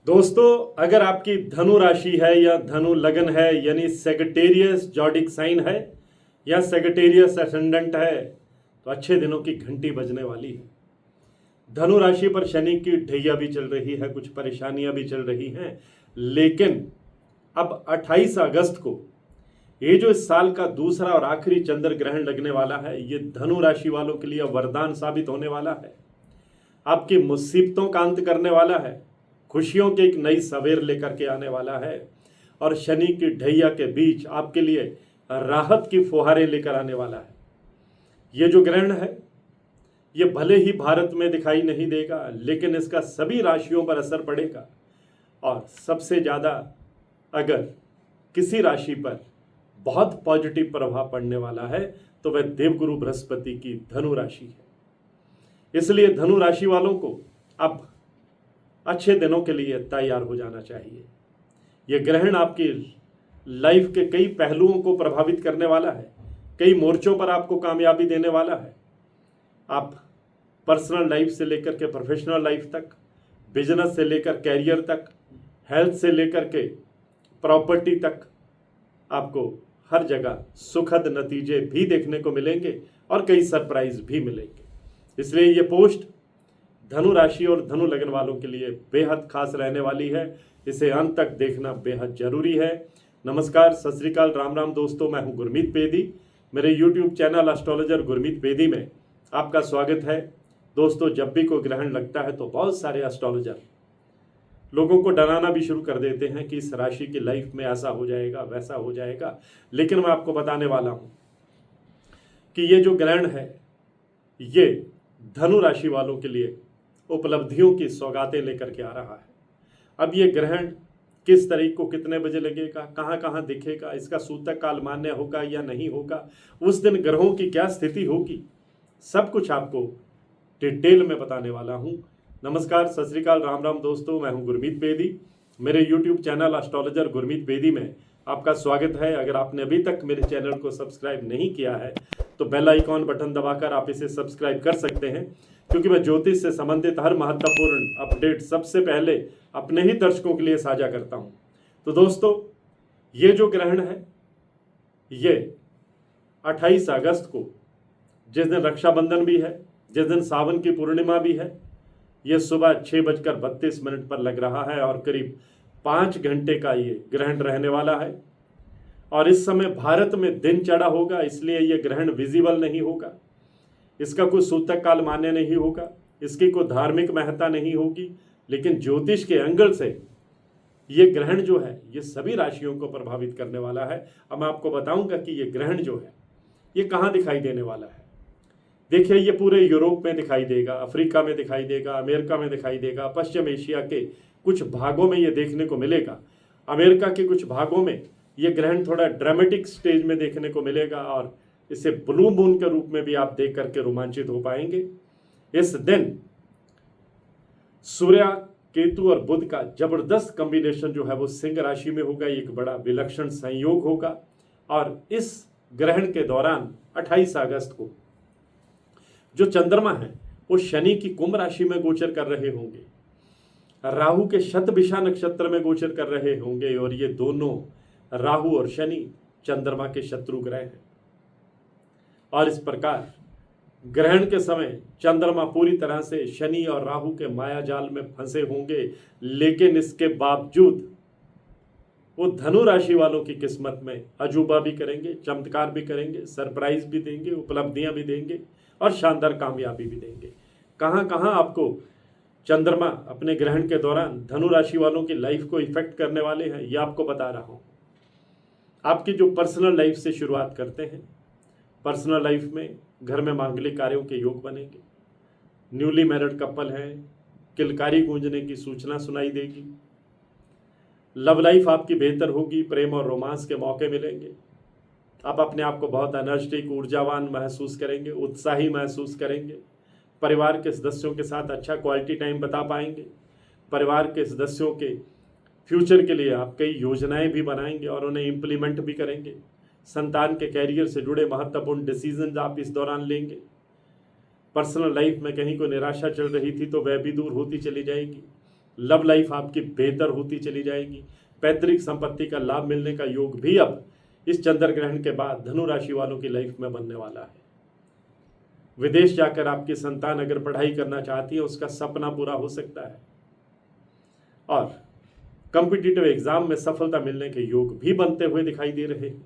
दोस्तों, अगर आपकी धनु राशि है या धनु लगन है यानी सेगिटेरियस जॉडिक साइन है या सेगिटेरियस असेंडेंट है तो अच्छे दिनों की घंटी बजने वाली है। धनु राशि पर शनि की ढैया भी चल रही है, कुछ परेशानियां भी चल रही हैं, लेकिन अब 28 अगस्त को ये जो इस साल का दूसरा और आखिरी चंद्र ग्रहण लगने वाला है, ये धनु राशि वालों के लिए वरदान साबित होने वाला है। आपकी मुसीबतों का अंत करने वाला है, खुशियों की एक नई सवेर लेकर के आने वाला है और शनि की ढैया के बीच आपके लिए राहत की फुहारें लेकर आने वाला है। ये जो ग्रहण है ये भले ही भारत में दिखाई नहीं देगा, लेकिन इसका सभी राशियों पर असर पड़ेगा और सबसे ज़्यादा अगर किसी राशि पर बहुत पॉजिटिव प्रभाव पड़ने वाला है तो वह देवगुरु बृहस्पति की धनु राशि है। इसलिए धनु राशि वालों को अब अच्छे दिनों के लिए तैयार हो जाना चाहिए। यह ग्रहण आपकी लाइफ के कई पहलुओं को प्रभावित करने वाला है, कई मोर्चों पर आपको कामयाबी देने वाला है। आप पर्सनल लाइफ से लेकर के प्रोफेशनल लाइफ तक, बिजनेस से लेकर कैरियर तक, हेल्थ से लेकर के प्रॉपर्टी तक, आपको हर जगह सुखद नतीजे भी देखने को मिलेंगे और कई सरप्राइज भी मिलेंगे। इसलिए ये पोस्ट धनु राशि और धनु लगन वालों के लिए बेहद खास रहने वाली है। इसे अंत तक देखना बेहद जरूरी है। नमस्कार, सत श्री अकाल, राम राम दोस्तों, मैं हूं गुरमीत बेदी। मेरे YouTube channel astrologer Gurmeet Bedi में आपका स्वागत है। दोस्तों, जब भी कोई ग्रहण लगता है तो बहुत सारे एस्ट्रोलॉजर लोगों को डराना भी शुरू कर देते हैं कि इस राशि की लाइफ में ऐसा हो जाएगा, वैसा हो जाएगा। लेकिन मैं आपको बताने वाला हूं कि ये जो ग्रहण है ये धनु राशि वालों के लिए उपलब्धियों की सौगातें लेकर के आ रहा है। अब ये ग्रहण किस तारीख को कितने बजे लगेगा, कहाँ कहाँ दिखेगा, इसका सूतक काल मान्य होगा या नहीं होगा, उस दिन ग्रहों की क्या स्थिति होगी, सब कुछ आपको डिटेल में बताने वाला हूँ। नमस्कार, सत श्री अकाल, राम राम दोस्तों, मैं हूँ गुरमीत बेदी। मेरे YouTube channel astrologer Gurmeet Bedi में आपका स्वागत है। अगर आपने अभी तक मेरे चैनल को सब्सक्राइब नहीं किया है तो बेल आइकॉन बटन दबाकर आप इसे सब्सक्राइब कर सकते हैं, क्योंकि मैं ज्योतिष से संबंधित हर महत्वपूर्ण अपडेट सबसे पहले अपने ही दर्शकों के लिए साझा करता हूं। तो दोस्तों, ये जो ग्रहण है ये 28 अगस्त को, जिस दिन रक्षाबंधन भी है, जिस दिन सावन की पूर्णिमा भी है, ये सुबह 6:32 पर लग रहा है और करीब 5 घंटे का ये ग्रहण रहने वाला है। और इस समय भारत में दिन चढ़ा होगा, इसलिए ये ग्रहण विजिबल नहीं होगा, इसका कोई सूतक काल मान्य नहीं होगा, इसकी कोई धार्मिक महत्ता नहीं होगी। लेकिन ज्योतिष के एंगल से ये ग्रहण जो है ये सभी राशियों को प्रभावित करने वाला है। अब मैं आपको बताऊंगा कि ये ग्रहण जो है ये कहाँ दिखाई देने वाला है। देखिए, ये पूरे यूरोप में दिखाई देगा, अफ्रीका में दिखाई देगा, अमेरिका में दिखाई देगा, पश्चिम एशिया के कुछ भागों में ये देखने को मिलेगा। अमेरिका के कुछ भागों में ये ग्रहण थोड़ा ड्रामेटिक स्टेज में देखने को मिलेगा और इसे ब्लू मून के रूप में भी आप देख करके रोमांचित हो पाएंगे। इस दिन सूर्य, केतु और बुध का जबरदस्त कॉम्बिनेशन जो है वो सिंह राशि में होगा। एक बड़ा विलक्षण संयोग होगा और इस ग्रहण के दौरान 28 अगस्त को जो चंद्रमा है वो शनि की कुंभ राशि में गोचर कर रहे होंगे, राहु के शतभिषा नक्षत्र में गोचर कर रहे होंगे और ये दोनों राहु और शनि चंद्रमा के शत्रु ग्रह हैं। और इस प्रकार ग्रहण के समय चंद्रमा पूरी तरह से शनि और राहु के माया जाल में फंसे होंगे, लेकिन इसके बावजूद वो धनु राशि वालों की किस्मत में अजूबा भी करेंगे, चमत्कार भी करेंगे, सरप्राइज भी देंगे, उपलब्धियां भी देंगे और शानदार कामयाबी भी देंगे। कहाँ कहाँ आपको चंद्रमा अपने ग्रहण के दौरान धनु राशि वालों की लाइफ को इफेक्ट करने वाले हैं, ये आपको बता रहा हूँ। आपकी जो पर्सनल लाइफ से शुरुआत करते हैं, पर्सनल लाइफ में घर में मांगलिक कार्यों के योग बनेंगे, न्यूली मैरिड कपल हैं, किलकारी गूंजने की सूचना सुनाई देगी, लव लाइफ आपकी बेहतर होगी, प्रेम और रोमांस के मौके मिलेंगे, आप अपने आप को बहुत एनर्जेटिक, ऊर्जावान महसूस करेंगे, उत्साही महसूस करेंगे, परिवार के सदस्यों के साथ अच्छा क्वालिटी टाइम बिता पाएंगे, परिवार के सदस्यों के फ्यूचर के लिए आप कई योजनाएं भी बनाएंगे और उन्हें इम्प्लीमेंट भी करेंगे। संतान के कैरियर से जुड़े महत्वपूर्ण डिसीजन आप इस दौरान लेंगे। पर्सनल लाइफ में कहीं कोई निराशा चल रही थी तो वह भी दूर होती चली जाएगी। लव लाइफ आपकी बेहतर होती चली जाएगी। पैतृक संपत्ति का लाभ मिलने का योग भी अब इस चंद्र ग्रहण के बाद धनु राशि वालों की लाइफ में बनने वाला है। विदेश जाकर आपकी संतान अगर पढ़ाई करना चाहती है उसका सपना पूरा हो सकता है। और कॉम्पिटिटिव एग्जाम में सफलता मिलने के योग भी बनते हुए दिखाई दे रहे हैं।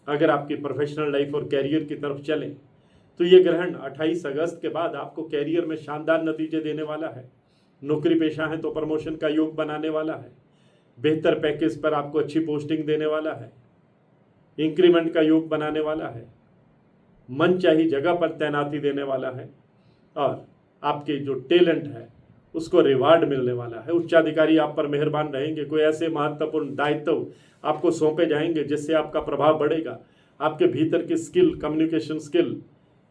अगर आपकी प्रोफेशनल लाइफ और कैरियर की तरफ चले तो ये ग्रहण 28 अगस्त के बाद आपको कैरियर में शानदार नतीजे देने वाला है। नौकरी पेशा है तो प्रमोशन का योग बनाने वाला है। बेहतर पैकेज पर आपको अच्छी पोस्टिंग देने वाला है। इंक्रीमेंट का योग बनाने वाला है। मन चाही जगह पर तैनाती देने वाला है। और आपके जो टैलेंट है उसको रिवार्ड मिलने वाला है। उच्चाधिकारी आप पर मेहरबान रहेंगे। कोई ऐसे महत्वपूर्ण दायित्व आपको सौंपे जाएंगे जिससे आपका प्रभाव बढ़ेगा। आपके भीतर की स्किल, कम्युनिकेशन स्किल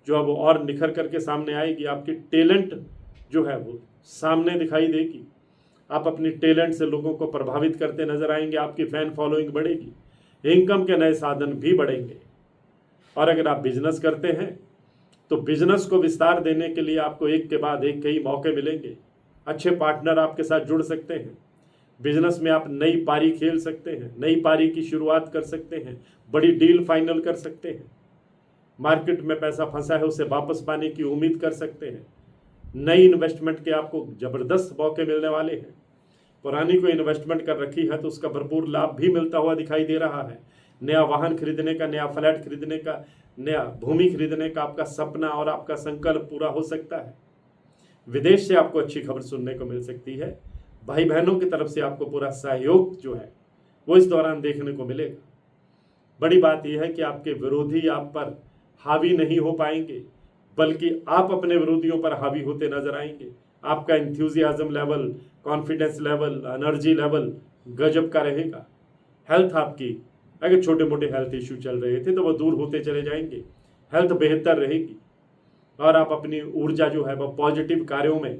जो अब और निखर करके सामने आएगी। आपकी टैलेंट जो है वो सामने दिखाई देगी। आप अपनी टैलेंट से लोगों को प्रभावित करते नजर आएंगे। आपकी फैन फॉलोइंग बढ़ेगी। इनकम के नए साधन भी बढ़ेंगे। और अगर आप बिजनेस करते हैं तो बिजनेस को विस्तार देने के लिए आपको एक के बाद एक कई मौके मिलेंगे। अच्छे पार्टनर आपके साथ जुड़ सकते हैं। बिजनेस में आप नई पारी खेल सकते हैं। नई पारी की शुरुआत कर सकते हैं। बड़ी डील फाइनल कर सकते हैं। मार्केट में पैसा फंसा है उसे वापस पाने की उम्मीद कर सकते हैं। नई इन्वेस्टमेंट के आपको जबरदस्त मौके मिलने वाले हैं। पुरानी कोई इन्वेस्टमेंट कर रखी है तो उसका भरपूर लाभ भी मिलता हुआ दिखाई दे रहा है। नया वाहन खरीदने का, नया फ्लैट खरीदने का, नया भूमि खरीदने का आपका सपना और आपका संकल्प पूरा हो सकता है। विदेश से आपको अच्छी खबर सुनने को मिल सकती है। भाई बहनों की तरफ से आपको पूरा सहयोग जो है वो इस दौरान देखने को मिलेगा। बड़ी बात यह है कि आपके विरोधी आप पर हावी नहीं हो पाएंगे, बल्कि आप अपने विरोधियों पर हावी होते नजर आएंगे। आपका enthusiasm level, confidence level, energy level गजब का रहेगा। हेल्थ आपकी, अगर छोटे मोटे हेल्थ इश्यू चल रहे थे तो वह दूर होते चले जाएंगे। हेल्थ बेहतर रहेगी और आप अपनी ऊर्जा जो है वह पॉजिटिव कार्यों में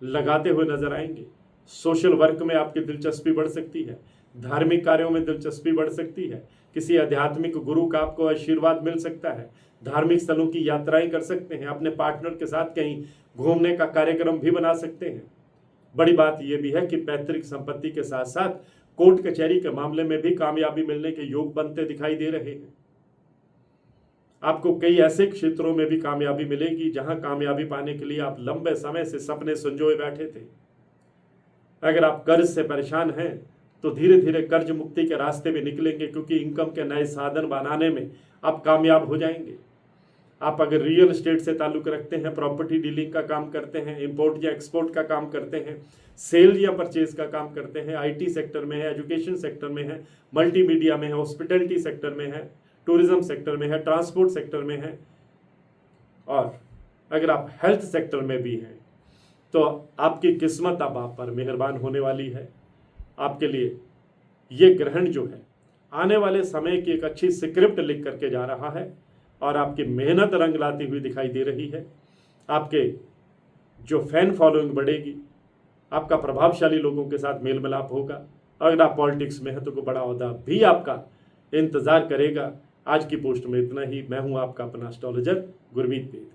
लगाते हुए नजर आएंगे। सोशल वर्क में आपकी दिलचस्पी बढ़ सकती है। धार्मिक कार्यों में दिलचस्पी बढ़ सकती है। किसी आध्यात्मिक गुरु का आपको आशीर्वाद मिल सकता है। धार्मिक स्थलों की यात्राएं कर सकते हैं। अपने पार्टनर के साथ कहीं घूमने का कार्यक्रम भी बना सकते हैं। बड़ी बात यह भी है कि पैतृक संपत्ति के साथ साथ कोर्ट कचहरी के मामले में भी कामयाबी मिलने के योग बनते दिखाई दे रहे हैं। आपको कई ऐसे क्षेत्रों में भी कामयाबी मिलेगी जहां कामयाबी पाने के लिए आप लंबे समय से सपने संजोए बैठे थे। अगर आप कर्ज से परेशान हैं तो धीरे धीरे कर्ज मुक्ति के रास्ते में निकलेंगे, क्योंकि इनकम के नए साधन बनाने में आप कामयाब हो जाएंगे। आप अगर रियल एस्टेट से ताल्लुक रखते हैं, प्रॉपर्टी डीलिंग का काम करते हैं, इंपोर्ट या एक्सपोर्ट का काम करते हैं, सेल या परचेज का काम करते हैं, आईटी सेक्टर में है, एजुकेशन सेक्टर में है, मल्टीमीडिया में है, हॉस्पिटैलिटी सेक्टर में है, टूरिज्म सेक्टर में है, ट्रांसपोर्ट सेक्टर में है, और अगर आप हेल्थ सेक्टर में भी हैं तो आपकी किस्मत अब आप पर मेहरबान होने वाली है। आपके लिए ये ग्रहण जो है आने वाले समय की एक अच्छी स्क्रिप्ट लिख करके जा रहा है और आपकी मेहनत रंग लाती हुई दिखाई दे रही है। आपके जो फैन फॉलोइंग बढ़ेगी, आपका प्रभावशाली लोगों के साथ मेल मिलाप होगा। अगर आप पॉलिटिक्स में हैं तो कोई बड़ा ओहदा भी आपका इंतजार करेगा। आज की पोस्ट में इतना ही। मैं हूं आपका अपना एस्ट्रोलॉजर गुरमीत बेदी।